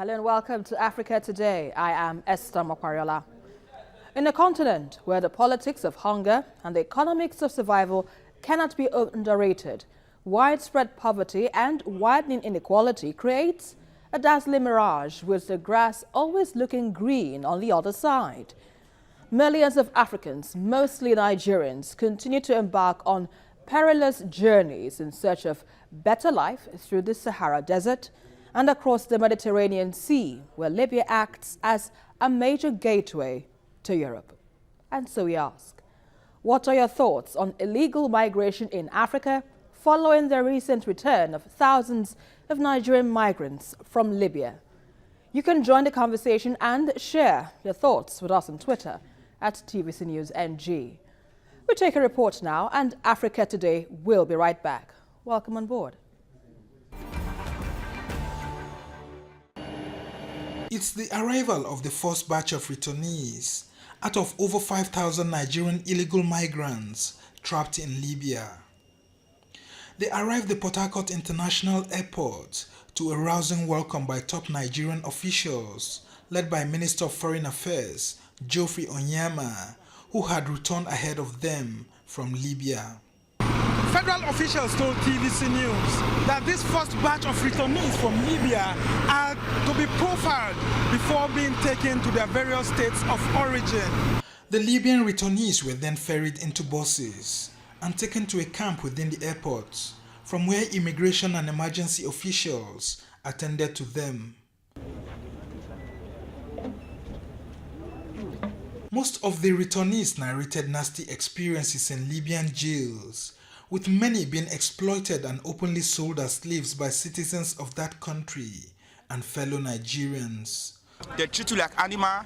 Hello and welcome to Africa Today. I am Esther Mokwariola. In a continent where the politics of hunger and the economics of survival cannot be underrated, widespread poverty and widening inequality creates a dazzling mirage with the grass always looking green on the other side. Millions of Africans, mostly Nigerians, continue to embark on perilous journeys in search of better life through the Sahara Desert and across the Mediterranean Sea, where Libya acts as a major gateway to Europe. And so we ask, what are your thoughts on illegal migration in Africa following the recent return of thousands of Nigerian migrants from Libya? You can join the conversation and share your thoughts with us on Twitter at TVC News NG. We take a report now, and Africa Today will be right back. Welcome on board. It's the arrival of the first batch of returnees out of over 5,000 Nigerian illegal migrants trapped in Libya. They arrived at Port Harcourt International Airport to a rousing welcome by top Nigerian officials led by Minister of Foreign Affairs Geoffrey Onyema, who had returned ahead of them from Libya. Federal officials told TVC News that this first batch of returnees from Libya are to be profiled before being taken to their various states of origin. The Libyan returnees were then ferried into buses and taken to a camp within the airport, from where immigration and emergency officials attended to them. Most of the returnees narrated nasty experiences in Libyan jails, with many being exploited and openly sold as slaves by citizens of that country and fellow Nigerians. They treat you like animal.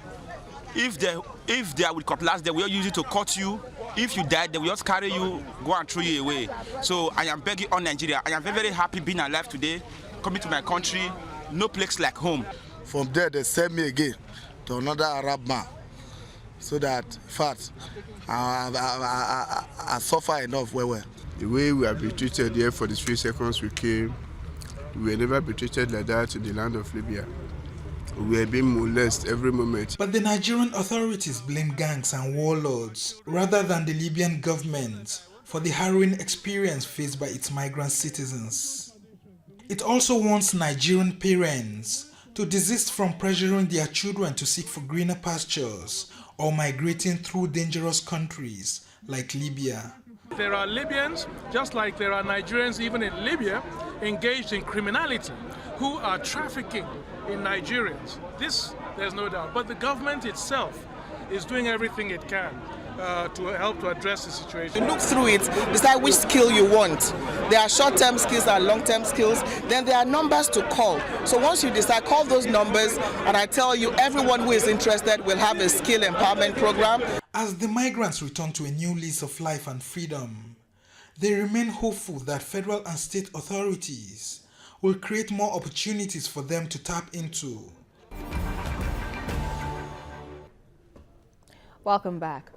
If they are with cutlass, they will use it to cut you. If you die, they will just carry you, go and throw you away. So I am begging on Nigeria. I am very, very happy being alive today, coming to my country. No place like home. From there, they send me again to another Arab man. So that, in fact, I suffer enough well. The way we have been treated here for the 3 seconds we came, we will never be treated like that in the land of Libya. We are being molested every moment. But the Nigerian authorities blame gangs and warlords rather than the Libyan government for the harrowing experience faced by its migrant citizens. It also wants Nigerian parents to desist from pressuring their children to seek for greener pastures or migrating through dangerous countries like Libya. There are Libyans, just like there are Nigerians even in Libya, engaged in criminality, who are trafficking in Nigerians. This, there's no doubt. But the government itself is doing everything it can to help to address the situation. You look through it, decide which skill you want. There are short-term skills and long-term skills. Then there are numbers to call. So once you decide, call those numbers, and I tell you, everyone who is interested will have a skill empowerment program. As the migrants return to a new lease of life and freedom, they remain hopeful that federal and state authorities will create more opportunities for them to tap into. Welcome back.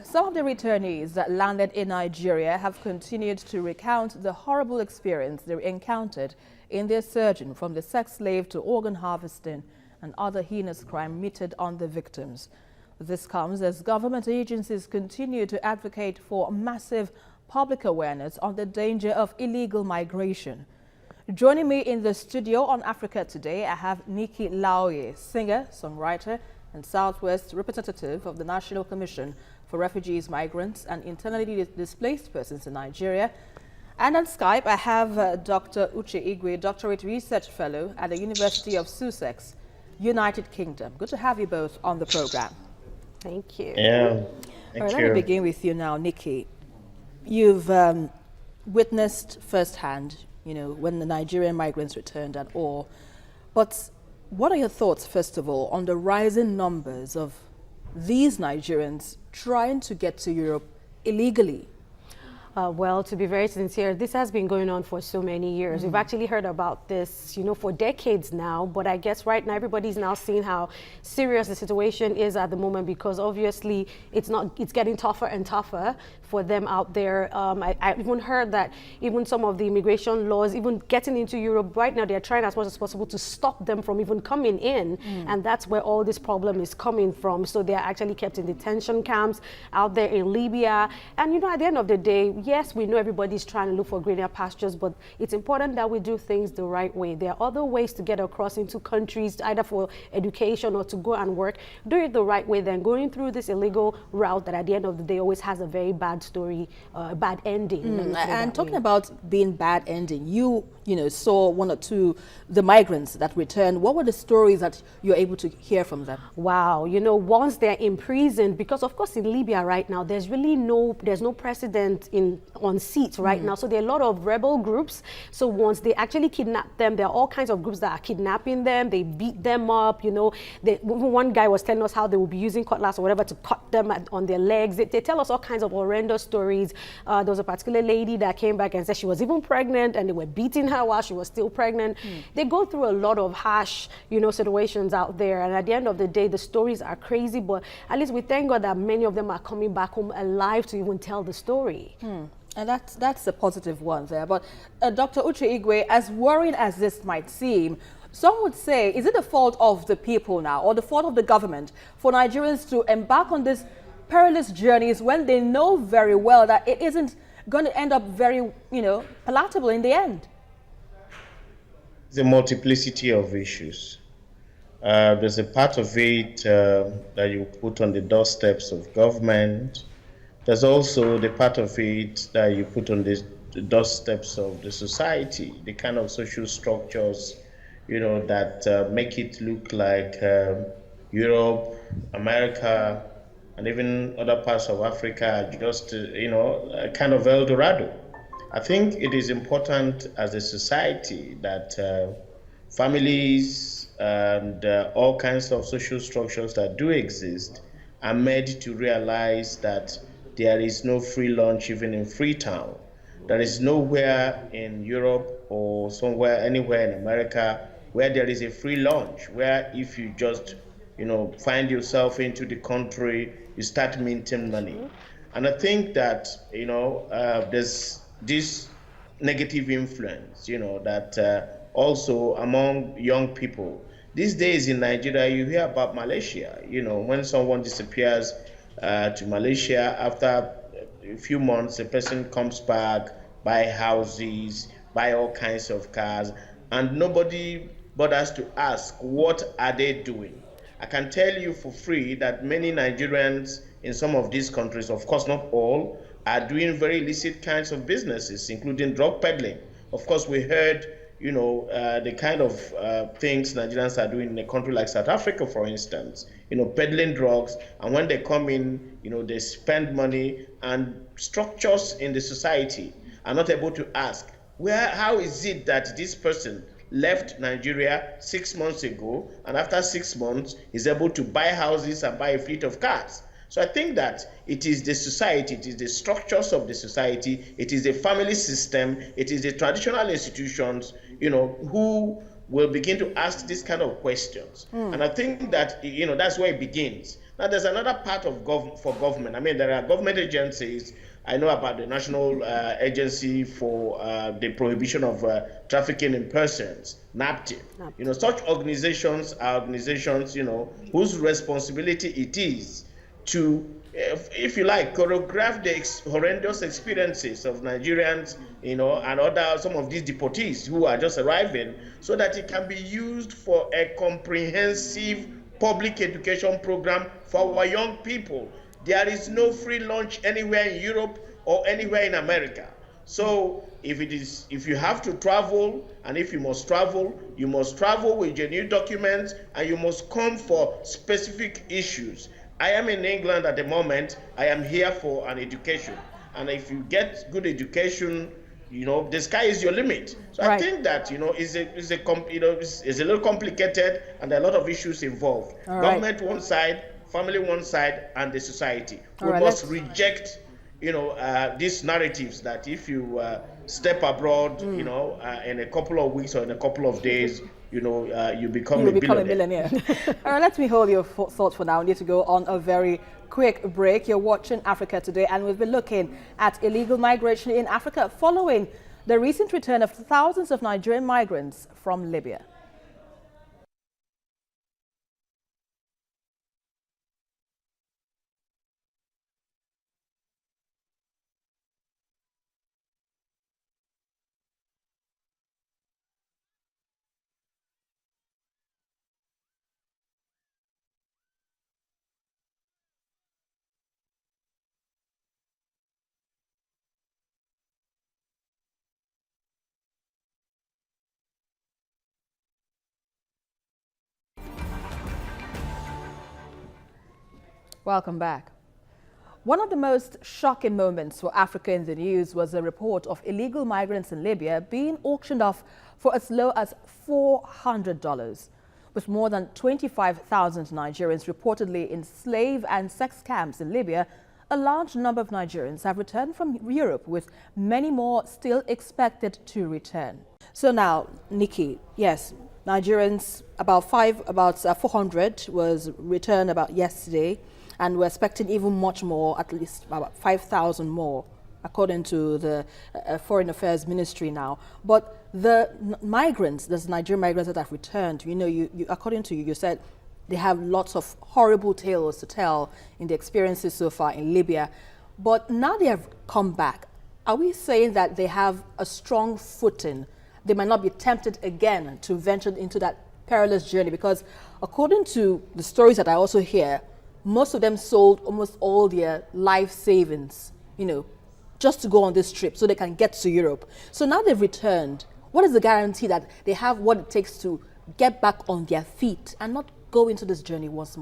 Some of the returnees that landed in Nigeria have continued to recount the horrible experience they encountered in their sojourn, from the sex slave to organ harvesting and other heinous crime meted on the victims. This comes as government agencies continue to advocate for massive public awareness on the danger of illegal migration. Joining me in the studio on Africa Today, I have Nikki Laoye, singer, songwriter, and Southwest representative of the National Commission for Refugees, Migrants, and Internally Displaced Persons in Nigeria. And on Skype, I have Dr. Uche Igwe, Doctorate Research Fellow at the University of Sussex, United Kingdom. Good to have you both on the program. Thank you. All right, let me begin with you now, Nikki. You've witnessed firsthand, when the Nigerian migrants returned and all. But what are your thoughts, first of all, on the rising numbers of these Nigerians trying to get to Europe illegally? Well, to be very sincere, this has been going on for so many years. We've actually heard about this, for decades now. But I guess right now everybody's now seeing how serious the situation is at the moment, because obviously it's getting tougher and tougher for them out there. I even heard that even some of the immigration laws, even getting into Europe right now, they're trying as much as possible to stop them from even coming in. And that's where all this problem is coming from. So they're actually kept in detention camps out there in Libya. And at the end of the day, yes, we know everybody's trying to look for greener pastures, but it's important that we do things the right way. There are other ways to get across into countries, either for education or to go and work. Do it the right way than going through this illegal route that at the end of the day always has a very bad story, bad ending. And talking about being bad ending, you saw one or two, the migrants that returned. What were the stories that you're able to hear from them? Wow, once they're imprisoned, because of course in Libya right now, there's no precedent on seats right now. So there are a lot of rebel groups. So once they actually kidnap them, there are all kinds of groups that are kidnapping them. They beat them up, one guy was telling us how they will be using cutlass or whatever to cut them on their legs. They tell us all kinds of horrendous stories. There was a particular lady that came back and said she was even pregnant and they were beating her while she was still pregnant. They go through a lot of harsh, situations out there. And at the end of the day, the stories are crazy, but at least we thank God that many of them are coming back home alive to even tell the story. And that's a positive one there. But Dr. Uche Igwe, as worrying as this might seem, some would say, is it the fault of the people now or the fault of the government for Nigerians to embark on these perilous journeys when they know very well that it isn't going to end up very, palatable in the end? The multiplicity of issues. There's a part of it that you put on the doorsteps of government. There's also the part of it that you put on the doorsteps of the society, the kind of social structures, that make it look like Europe, America, and even other parts of Africa are just, a kind of El Dorado. I think it is important as a society that families and all kinds of social structures that do exist are made to realize that there is no free lunch even in Freetown. There is nowhere in Europe or anywhere in America where there is a free lunch, where if you just, find yourself into the country, you start minting money. And I think that, there's this negative influence, that also among young people. These days in Nigeria, you hear about Malaysia, when someone disappears to Malaysia, after a few months, a person comes back, buy houses, buy all kinds of cars, and nobody bothers to ask, what are they doing? I can tell you for free that many Nigerians in some of these countries, of course not all, are doing very illicit kinds of businesses, including drug peddling. Of course, we heard, the kind of things Nigerians are doing in a country like South Africa, for instance, peddling drugs. And when they come in, they spend money, and structures in the society are not able to ask, how is it that this person left Nigeria 6 months ago, and after 6 months is able to buy houses and buy a fleet of cars? So I think that it is the society, it is the structures of the society, it is the family system, it is the traditional institutions, who will begin to ask this kind of questions. And I think that, that's where it begins. Now, there's another part of for government. I mean, there are government agencies. I know about the National Agency for the Prohibition of Trafficking in Persons, NAPTIP. Such organizations are organizations, whose responsibility it is to, if you like, choreograph the horrendous experiences of Nigerians, and some of these deportees who are just arriving, so that it can be used for a comprehensive public education program for our young people. There is no free lunch anywhere in Europe or anywhere in America. So if you have to travel, and if you must travel with your new documents, and you must come for specific issues. I am in England at the moment. I am here for an education. And if you get good education, the sky is your limit. So right. I think that, it's a little complicated, and there are a lot of issues involved. All Government right. one side, family one side, and the society. We must reject, these narratives that if you step abroad, in a couple of weeks or in a couple of days, you become a millionaire. All right, let me hold your thoughts for now. We need to go on a very quick break. You're watching Africa Today, and we've been looking at illegal migration in Africa following the recent return of thousands of Nigerian migrants from Libya. Welcome back. One of the most shocking moments for Africa in the news was a report of illegal migrants in Libya being auctioned off for as low as $400. With more than 25,000 Nigerians reportedly in slave and sex camps in Libya, a large number of Nigerians have returned from Europe, with many more still expected to return. So now, Nikki, yes, Nigerians, about 400 was returned about yesterday. And we're expecting even much more, at least about 5,000 more, according to the Foreign Affairs Ministry now. But the migrants, there's Nigerian migrants that have returned, according to you, you said they have lots of horrible tales to tell in the experiences so far in Libya. But now they have come back. Are we saying that they have a strong footing? They might not be tempted again to venture into that perilous journey? Because according to the stories that I also hear, most of them sold almost all their life savings, just to go on this trip so they can get to Europe. So now they've returned. What is the guarantee that they have what it takes to get back on their feet and not go into this journey once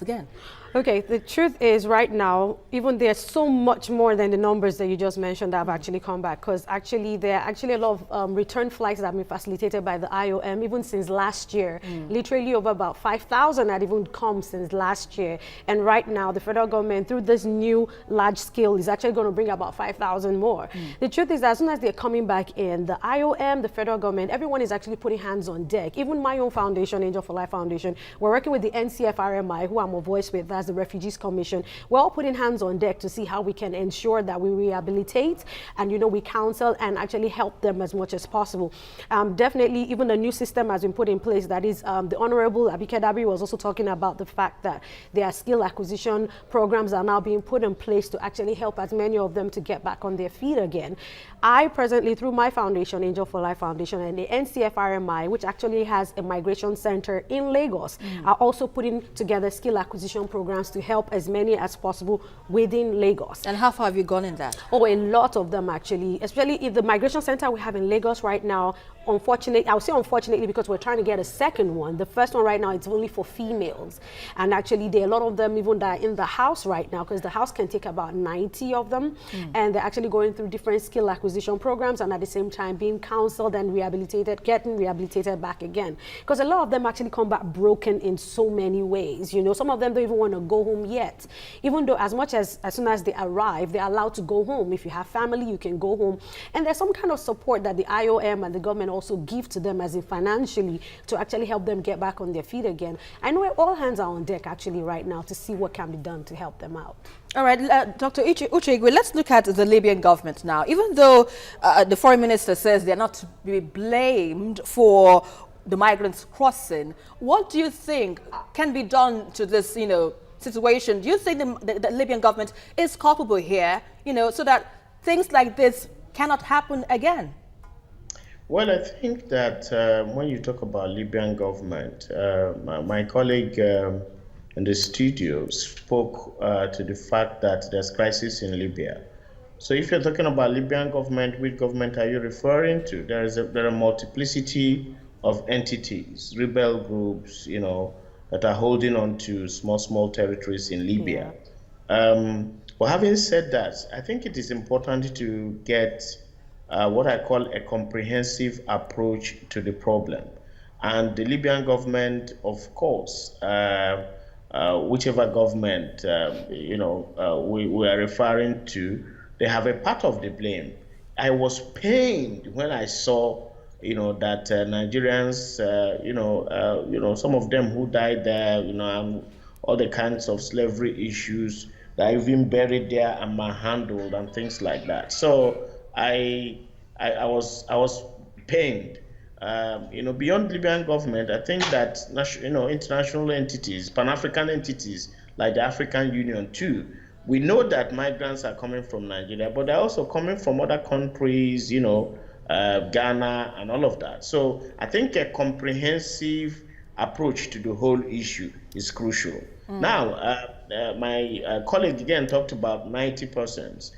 again? Okay, the truth is right now, even there's so much more than the numbers that you just mentioned that have actually come back, because actually there are actually a lot of return flights that have been facilitated by the IOM even since last year. Literally over about 5,000 had even come since last year. And right now the federal government, through this new large scale, is actually going to bring about 5,000 more. The truth is that as soon as they're coming back in, the IOM, the federal government, everyone is actually putting hands on deck. Even my own foundation, Angel for Life Foundation, we're working with the NCFRMI, who I'm a voice with, that's the Refugees Commission. We're all putting hands on deck to see how we can ensure that we rehabilitate and, we counsel and actually help them as much as possible. Definitely, even the new system has been put in place. That is, the Honorable Abike Dabiri was also talking about the fact that there are skill acquisition programs are now being put in place to actually help as many of them to get back on their feet again. I presently, through my foundation, Angel for Life Foundation, and the NCFRMI, which actually has a migration center in Lagos, are also putting together skill acquisition programs to help as many as possible within Lagos. And how far have you gone in that? Oh, a lot of them actually, especially in the migration center we have in Lagos right now. Unfortunately, I would say unfortunately because we're trying to get a second one. The first one right now, it's only for females. And actually, there are a lot of them even that are in the house right now, because the house can take about 90 of them. And they're actually going through different skill acquisition programs and at the same time being counseled and rehabilitated, getting rehabilitated back again. Because a lot of them actually come back broken in so many ways. Some of them don't even want to go home yet. Even though as soon as they arrive, they're allowed to go home. If you have family, you can go home. And there's some kind of support that the IOM and the government also give to them, as in financially, to actually help them get back on their feet again. I know all hands are on deck actually right now to see what can be done to help them out. All right, Dr. Ucheigwe, let's look at the Libyan government now. Even though the foreign minister says they're not to be blamed for the migrants crossing, what do you think can be done to this, situation? Do you think the Libyan government is culpable here, so that things like this cannot happen again? Well, I think that when you talk about Libyan government, my colleague in the studio spoke to the fact that there's crisis in Libya. So if you're talking about Libyan government, which government are you referring to? There are a multiplicity of entities, rebel groups, that are holding on to small territories in Libya. But having said that, I think it is important to get what I call a comprehensive approach to the problem. And the Libyan government, of course, whichever government we are referring to, they have a part of the blame. I was pained when I saw, that Nigerians, some of them who died there, and all the kinds of slavery issues that are even buried there and manhandled and things like that. So I was pained. Beyond Libyan government, I think that international entities, Pan-African entities like the African Union too, we know that migrants are coming from Nigeria, but they're also coming from other countries, Ghana and all of that. So I think a comprehensive approach to the whole issue is crucial. Now, my colleague again talked about 90%.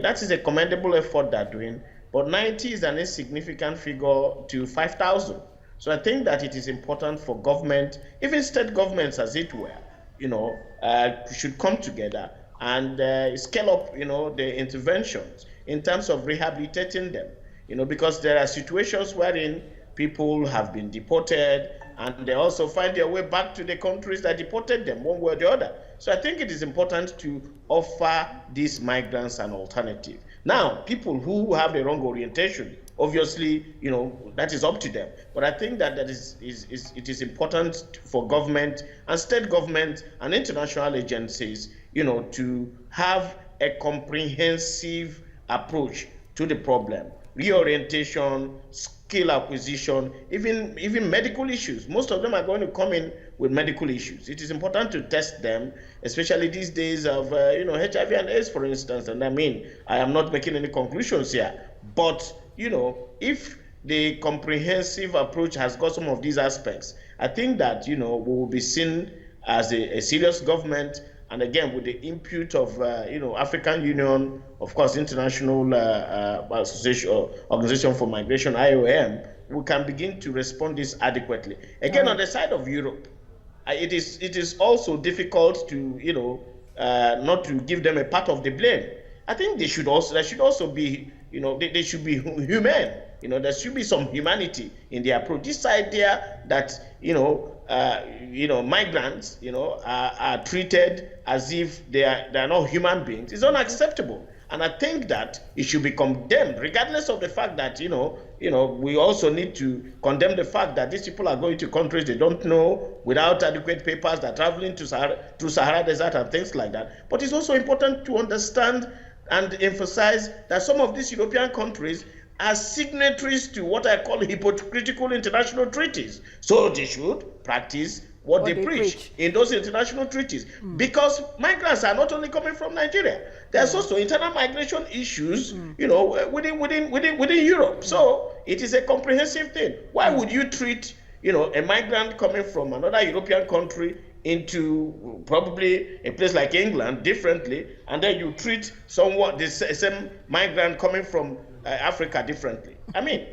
That is a commendable effort they're doing, but 90 is an insignificant figure to 5,000. So I think that it is important for government, even state governments as it were, should come together and scale up, the interventions in terms of rehabilitating them, because there are situations wherein people have been deported and they also find their way back to the countries that deported them one way or the other. So I think it is important to offer these migrants an alternative. Now, people who have the wrong orientation, obviously, that is up to them. But I think that it is important for government and state government and international agencies, to have a comprehensive approach to the problem. Reorientation, skill acquisition, even medical issues. Most of them are going to come in with medical issues. It is important to test them, especially these days of HIV and AIDS, for instance. And I am not making any conclusions here, but if the comprehensive approach has got some of these aspects, I think that we will be seen as a serious government. And again, with the input of African Union, of course, International Organization for Migration, IOM, we can begin to respond this adequately. Again, on the side of Europe, it is also difficult to not to give them a part of the blame. I think there should also be they should be humane. There should be some humanity in the approach. This idea that migrants are treated as if they are not human beings is unacceptable. And I think that it should be condemned, regardless of the fact that we also need to condemn the fact that these people are going to countries they don't know without adequate papers. They're traveling through Sahara Desert and things like that. But it's also important to understand and emphasize that some of these European countries are signatories to what I call hypocritical international treaties. So they should practice what they preach in those international treaties. Because migrants are not only coming from Nigeria. There's also internal migration issues, within Europe. So it is a comprehensive thing. Why would you treat, a migrant coming from another European country into probably a place like England differently, and then you treat the same migrant coming from Africa differently?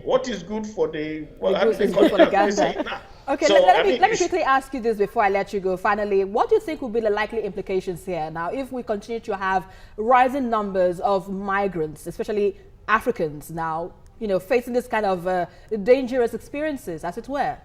What is good for the Uganda? Okay, so, let me quickly ask you this before I let you go. Finally, what do you think will be the likely implications here now if we continue to have rising numbers of migrants, especially Africans now, facing this kind of dangerous experiences, as it were?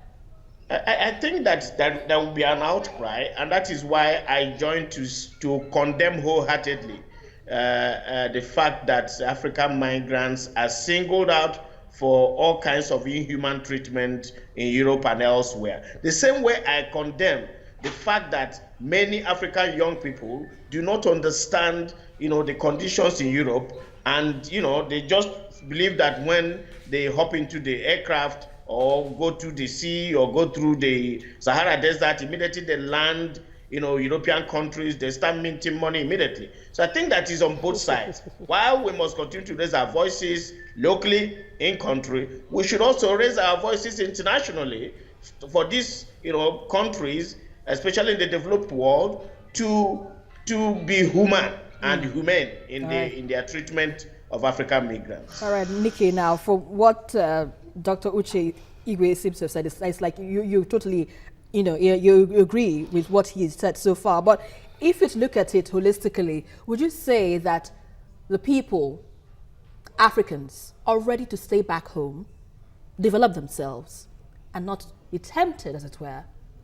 I think that there will be an outcry, and that is why I joined to condemn wholeheartedly the fact that African migrants are singled out for all kinds of inhuman treatment in Europe and elsewhere. The same way I condemn the fact that many African young people do not understand, the conditions in Europe, and they just believe that when they hop into the aircraft or go to the sea or go through the Sahara Desert, immediately they land, European countries, they start minting money immediately. So I think that is on both sides. While we must continue to raise our voices locally in country, we should also raise our voices internationally for these, countries, especially in the developed world, to be human and humane in their treatment of African migrants. All right, Nikki, now for what Dr. Uche Igwe seems to have said, it's like you totally, you agree with what he said so far. But if you look at it holistically, would you say that the people, Africans, are ready to stay back home, develop themselves, and not be tempted, as it were,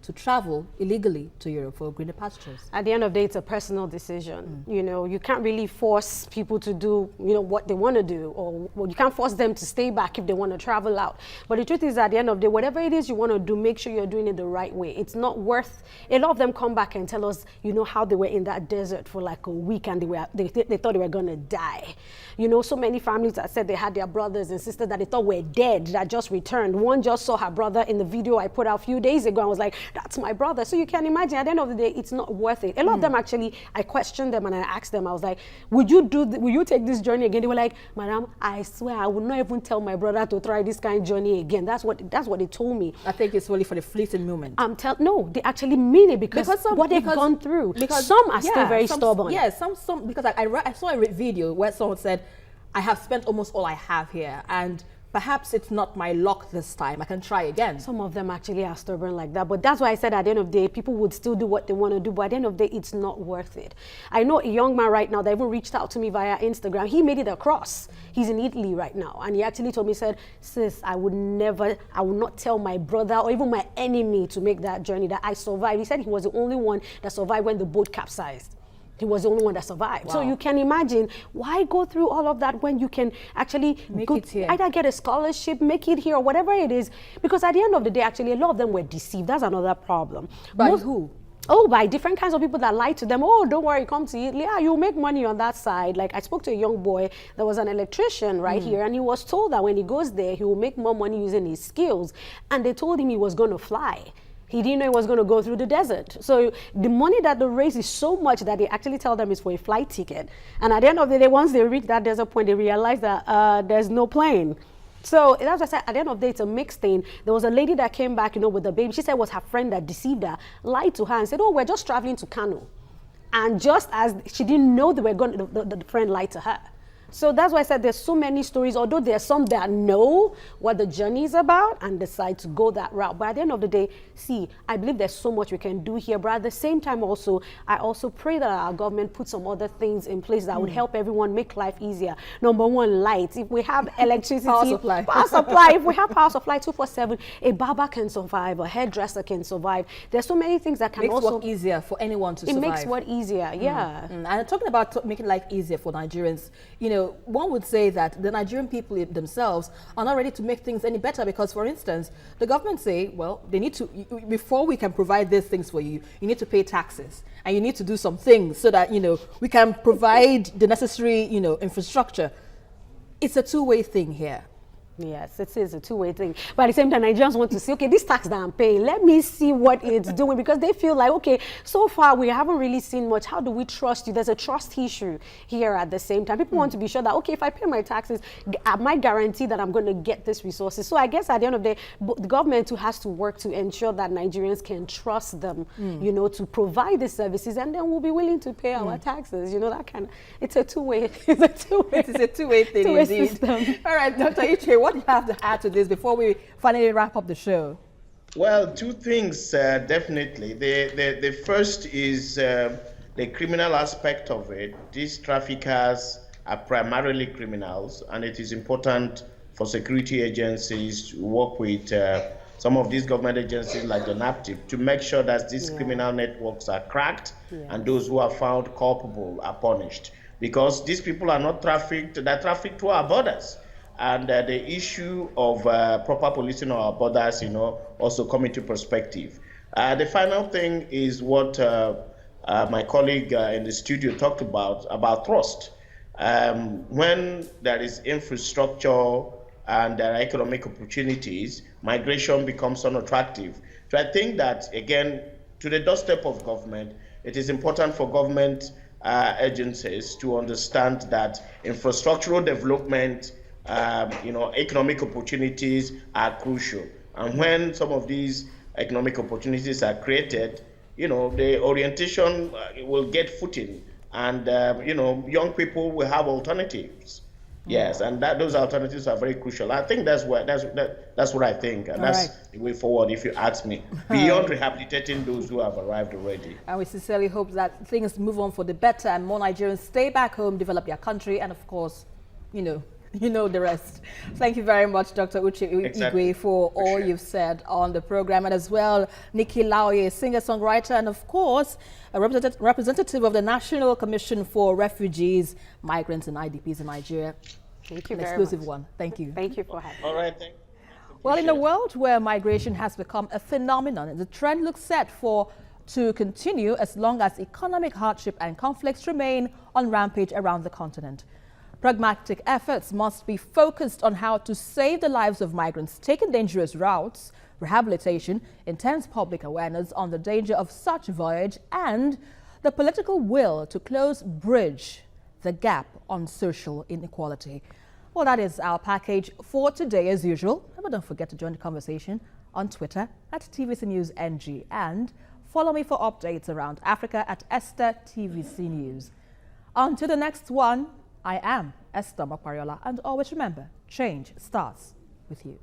to travel illegally to Europe for greener pastures? At the end of the day, it's a personal decision. You know, you can't really force people to do, you know, what they want to do, or well, you can't force them to stay back if they want to travel out. But the truth is, at the end of the day, whatever it is you want to do, make sure you're doing it the right way. It's not worth, a lot of them come back and tell us, you know, how they were in that desert for like a week and they thought they were going to die. You know, so many families that said they had their brothers and sisters that they thought were dead that just returned. One just saw her brother in the video I put out a few days ago and was like, that's my brother. So you can imagine, at the end of the day, it's not worth it. A lot of them actually, I questioned them and I asked them, I was like, will you take this journey again? They were like, Madam, I swear I would not even tell my brother to try this kind of journey again. That's what they told me. I think it's really for the fleeting moment. No, they actually mean it because what they've gone through. Because some are still very stubborn. Yeah, some because I saw a video where someone said, I have spent almost all I have here, and perhaps it's not my luck this time. I can try again. Some of them actually are stubborn like that. But that's why I said at the end of the day, people would still do what they want to do. But at the end of the day, it's not worth it. I know a young man right now that even reached out to me via Instagram. He made it across. He's in Italy right now. And he actually told me, said, sis, I would not tell my brother or even my enemy to make that journey, that I survived. He said he was the only one that survived when the boat capsized. He was the only one that survived. Wow. So you can imagine, why go through all of that when you can actually either get a scholarship, make it here, or whatever it is. Because at the end of the day, actually, a lot of them were deceived. That's another problem. By who? Oh, by different kinds of people that lied to them. Oh, don't worry, come to Italy. Yeah, you'll make money on that side. Like, I spoke to a young boy that was an electrician right here, and he was told that when he goes there, he will make more money using his skills. And they told him he was going to fly. He didn't know he was going to go through the desert. So the money that they raise is so much that they actually tell them is for a flight ticket. And at the end of the day, once they reach that desert point, they realize that there's no plane. So that's what I said, at the end of the day, it's a mixed thing. There was a lady that came back, you know, with the baby. She said it was her friend that deceived her, lied to her and said, oh, we're just traveling to Kano. And just as she didn't know they were going, the friend lied to her. So that's why I said there's so many stories, although there are some that know what the journey is about and decide to go that route. But at the end of the day, see, I believe there's so much we can do here. But at the same time also, I also pray that our government puts some other things in place that would help everyone make life easier. Number one, lights. If we have electricity, power supply. If we have power supply 24/7, a barber can survive, a hairdresser can survive. There's so many things that can makes also work easier for anyone to survive. It makes work easier, yeah. And talking about making life easier for Nigerians, you know, one would say that the Nigerian people themselves are not ready to make things any better because, for instance, the government say, well, they need to, before we can provide these things for you, you need to pay taxes and you need to do some things so that, you know, we can provide the necessary, you know, infrastructure. It's a two-way thing here. Yes, it is a two-way thing. But at the same time, Nigerians want to see, okay, this tax that I'm paying, let me see what it's doing, because they feel like, okay, so far we haven't really seen much. How do we trust you? There's a trust issue here at the same time. People want to be sure that, okay, if I pay my taxes, am I guaranteed that I'm going to get this resources? So I guess at the end of the day, the government too has to work to ensure that Nigerians can trust them, you know, to provide the services, and then we'll be willing to pay our taxes. You know, that kind of, it's a two-way thing indeed. System. All right, Dr. Iche, what do you have to add to this before we finally wrap up the show? Well, two things, definitely. The first is the criminal aspect of it. These traffickers are primarily criminals, and it is important for security agencies to work with some of these government agencies like the NAPTIP to make sure that these criminal networks are cracked and those who are found culpable are punished. Because these people are not trafficked, they're trafficked to our borders. And the issue of proper policing of our borders, you know, also come into perspective. The final thing is what my colleague in the studio talked about trust. When there is infrastructure and there are economic opportunities, migration becomes unattractive. So I think that, again, to the doorstep of government, it is important for government agencies to understand that infrastructural development, you know, economic opportunities are crucial. And when some of these economic opportunities are created, you know, the orientation will get footing, and you know, young people will have alternatives. Yes, and those alternatives are very crucial. I think that's what I think, and that's the way forward, if you ask me, beyond rehabilitating those who have arrived already. And we sincerely hope that things move on for the better and more Nigerians stay back home, develop their country, and of course, you know, You know the rest. Thank you very much, Dr. Uche Igwe, for all you've said on the program, and as well, Nikki Laoye, singer-songwriter, and of course, a representative of the National Commission for Refugees, Migrants, and IDPs in Nigeria. Thank you An very exclusive much. one. Thank you. Thank you for having me. All right, thank you. Well, in a world where migration has become a phenomenon, the trend looks set to continue as long as economic hardship and conflicts remain on rampage around the continent. Pragmatic efforts must be focused on how to save the lives of migrants taking dangerous routes, rehabilitation, intense public awareness on the danger of such voyage, and the political will to bridge the gap on social inequality. Well, that is our package for today as usual. But don't forget to join the conversation on Twitter at TVC News NG and follow me for updates around Africa at Esther TVC News. Until the next one, I am Esther Makwariola, and always remember, change starts with you.